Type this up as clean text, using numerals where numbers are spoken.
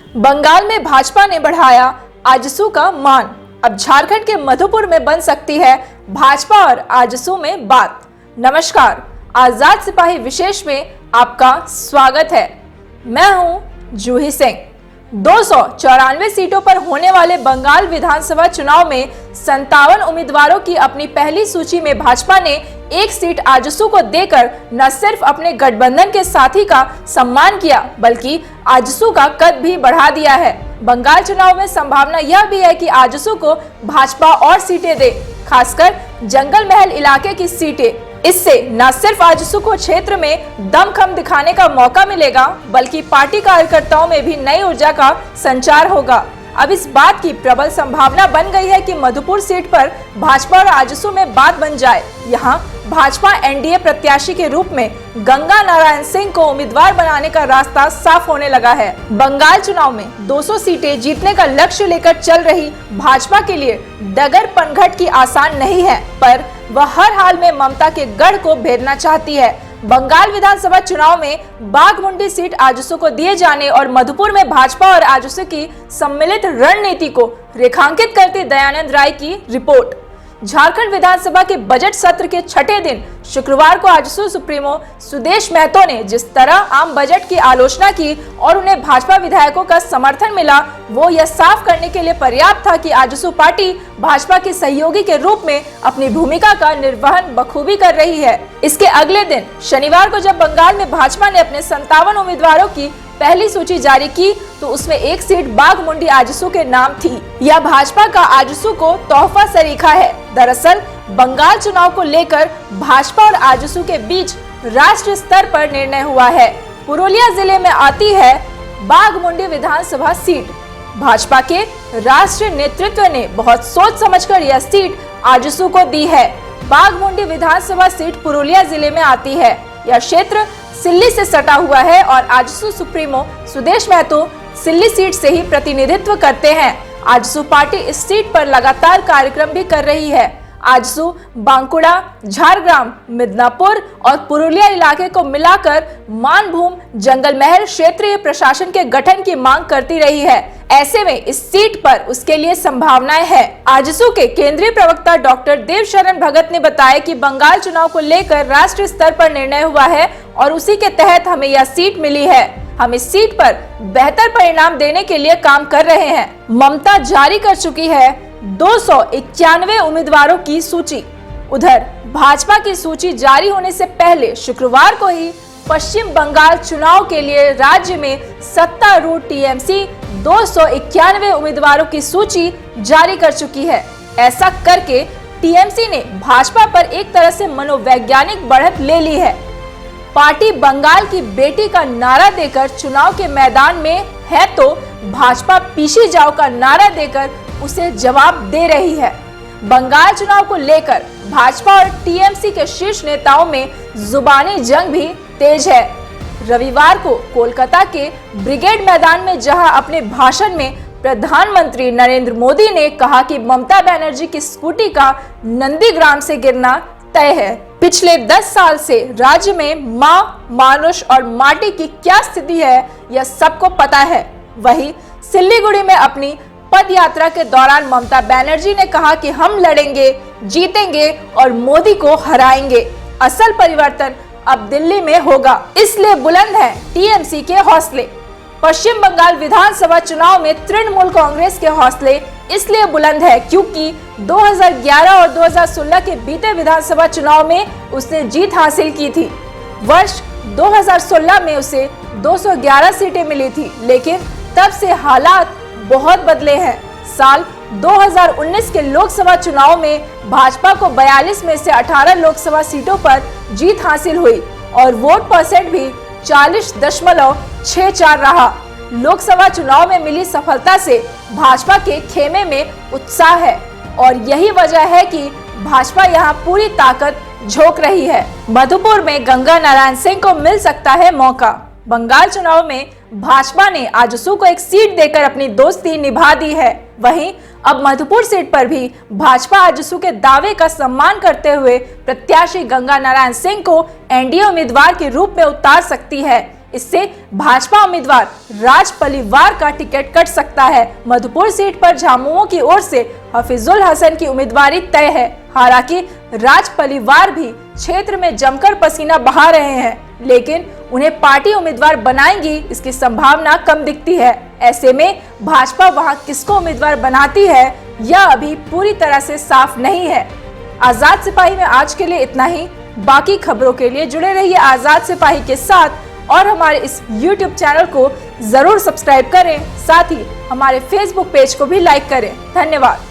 बंगाल में भाजपा ने बढ़ाया आजसू का मान। अब झारखंड के मधुपुर में बन सकती है भाजपा और आजसू में बात। नमस्कार, आजाद सिपाही विशेष में आपका स्वागत है। मैं हूं जूही सिंह। 294 सीटों पर होने वाले बंगाल विधानसभा चुनाव में 57 उम्मीदवारों की अपनी पहली सूची में भाजपा ने एक सीट आजसू को देकर न सिर्फ अपने गठबंधन के साथी का सम्मान किया, बल्कि आजसू का कद भी बढ़ा दिया है। बंगाल चुनाव में संभावना यह भी है कि आजसू को भाजपा और सीटें दे, खासकर जंगल महल इलाके की सीटें। इससे न सिर्फ आजसू को क्षेत्र में दमखम दिखाने का मौका मिलेगा, बल्कि पार्टी कार्यकर्ताओं में भी नई ऊर्जा का संचार होगा। अब इस बात की प्रबल संभावना बन गई है कि मधुपुर सीट पर भाजपा और आजसू में बात बन जाए। यहां भाजपा एनडीए प्रत्याशी के रूप में गंगा नारायण सिंह को उम्मीदवार बनाने का रास्ता साफ होने लगा है। बंगाल चुनाव में 200 सीटें जीतने का लक्ष्य लेकर चल रही भाजपा के लिए डगर पनघट की आसान नहीं है, पर वह हर हाल में ममता के गढ़ को भेदना चाहती है। बंगाल विधानसभा चुनाव में बाघमुंडी सीट आजसू को दिए जाने और मधुपुर में भाजपा और आजसू की सम्मिलित रणनीति को रेखांकित करती दयानंद राय की रिपोर्ट। झारखंड विधानसभा के बजट सत्र के छठे दिन शुक्रवार को आजसू सुप्रीमो सुदेश महतो ने जिस तरह आम बजट की आलोचना की और उन्हें भाजपा विधायकों का समर्थन मिला, वो यह साफ करने के लिए पर्याप्त था कि आजसू पार्टी भाजपा की सहयोगी के रूप में अपनी भूमिका का निर्वहन बखूबी कर रही है। इसके अगले दिन शनिवार को जब बंगाल में भाजपा ने अपने 57 उम्मीदवारों की पहली सूची जारी की, तो उसमें एक सीट बाघमुंडी आजसू के नाम थी। यह भाजपा का आजसू को तोहफा सरीखा है। दरअसल बंगाल चुनाव को लेकर भाजपा और आजसू के बीच राष्ट्रीय स्तर पर निर्णय हुआ है। पुरुलिया जिले में आती है बाघमुंडी विधानसभा सीट। भाजपा के राष्ट्रीय नेतृत्व ने बहुत सोच समझकर यह सीट आजसू को दी है। बाघमुंडी विधानसभा सीट पुरुलिया जिले में आती है। यह क्षेत्र सिल्ली से सटा हुआ है और आजसू सुप्रीमो सुदेश महतो सिल्ली सीट से ही प्रतिनिधित्व करते हैं। आजसू पार्टी इस सीट पर लगातार कार्यक्रम भी कर रही है। आजसू बांकुड़ा, झारग्राम, मिदनापुर और पुरुलिया इलाके को मिलाकर मानभूम जंगल महल क्षेत्रीय प्रशासन के गठन की मांग करती रही है। ऐसे में इस सीट पर उसके लिए संभावनाएं हैं। आजसू के केंद्रीय प्रवक्ता डॉक्टर देवशरण भगत ने बताया कि बंगाल चुनाव को लेकर राष्ट्रीय स्तर पर निर्णय हुआ है और उसी के तहत हमें यह सीट मिली है। हम इस सीट पर बेहतर परिणाम देने के लिए काम कर रहे हैं। ममता जारी कर चुकी है 291 उम्मीदवारों की सूची। उधर भाजपा की सूची जारी होने से पहले शुक्रवार को ही पश्चिम बंगाल चुनाव के लिए राज्य में सत्तारूढ़ टीएमसी 291 उम्मीदवारों की सूची जारी कर चुकी है। ऐसा करके टीएमसी ने भाजपा पर एक तरह से मनोवैज्ञानिक बढ़त ले ली है। पार्टी बंगाल की बेटी का नारा देकर चुनाव के मैदान में है, तो भाजपा पीछे जाओ का नारा देकर उसे जवाब दे रही है। बंगाल चुनाव को लेकर भाजपा और टीएमसी के शीर्ष नेताओं में जुबानी जंग भी तेज है। रविवार को कोलकाता के ब्रिगेड मैदान में जहां अपने भाषण में प्रधानमंत्री नरेंद्र मोदी ने कहा कि ममता बनर्जी की स्कूटी का नंदीग्राम से गिरना तय है। पिछले 10 साल से राज्य में मां, मानुष और माटी की क्या स्थिति है, यह सबको पता है। वहीं सिल्लीगुड़ी में अपनी पद यात्रा के दौरान ममता बनर्जी ने कहा कि हम लड़ेंगे, जीतेंगे और मोदी को हराएंगे। असल परिवर्तन अब दिल्ली में होगा, इसलिए बुलंद है टीएमसी के हौसले। पश्चिम बंगाल विधानसभा चुनाव में तृणमूल कांग्रेस के हौसले इसलिए बुलंद है क्योंकि 2011 और 2016 के बीते विधानसभा चुनाव में उसने जीत हासिल की थी। वर्ष 2016 में उसे 211 सीटें मिली थी, लेकिन तब से हालात बहुत बदले हैं। साल 2019 के लोकसभा चुनाव में भाजपा को 42 में से 18 लोकसभा सीटों पर जीत हासिल हुई और वोट परसेंट भी 40.64 रहा। लोकसभा चुनाव में मिली सफलता से भाजपा के खेमे में उत्साह है और यही वजह है कि भाजपा यहां पूरी ताकत झोंक रही है। मधुपुर में गंगा नारायण सिंह को मिल सकता है मौका। बंगाल चुनाव में भाजपा ने आजसू को एक सीट देकर अपनी दोस्ती निभा दी है। वहीं अब मधुपुर सीट पर भी भाजपा आजसू के दावे का सम्मान करते हुए प्रत्याशी गंगा नारायण सिंह को एनडीए उम्मीदवार के रूप में उतार सकती है। इससे भाजपा उम्मीदवार राज पलिवार का टिकट कट सकता है। मधुपुर सीट पर झामुमो की ओर से हफीजुल हसन की उम्मीदवारी तय है। हालांकि राज पलिवार भी क्षेत्र में जमकर पसीना बहा रहे हैं, लेकिन उन्हें पार्टी उम्मीदवार बनाएंगी इसकी संभावना कम दिखती है। ऐसे में भाजपा वहां किसको उम्मीदवार बनाती है यह अभी पूरी तरह से साफ नहीं है। आजाद सिपाही में आज के लिए इतना ही। बाकी खबरों के लिए जुड़े रहिए आजाद सिपाही के साथ और हमारे इस YouTube चैनल को जरूर सब्सक्राइब करें। साथ ही हमारे Facebook पेज को भी लाइक करें। धन्यवाद।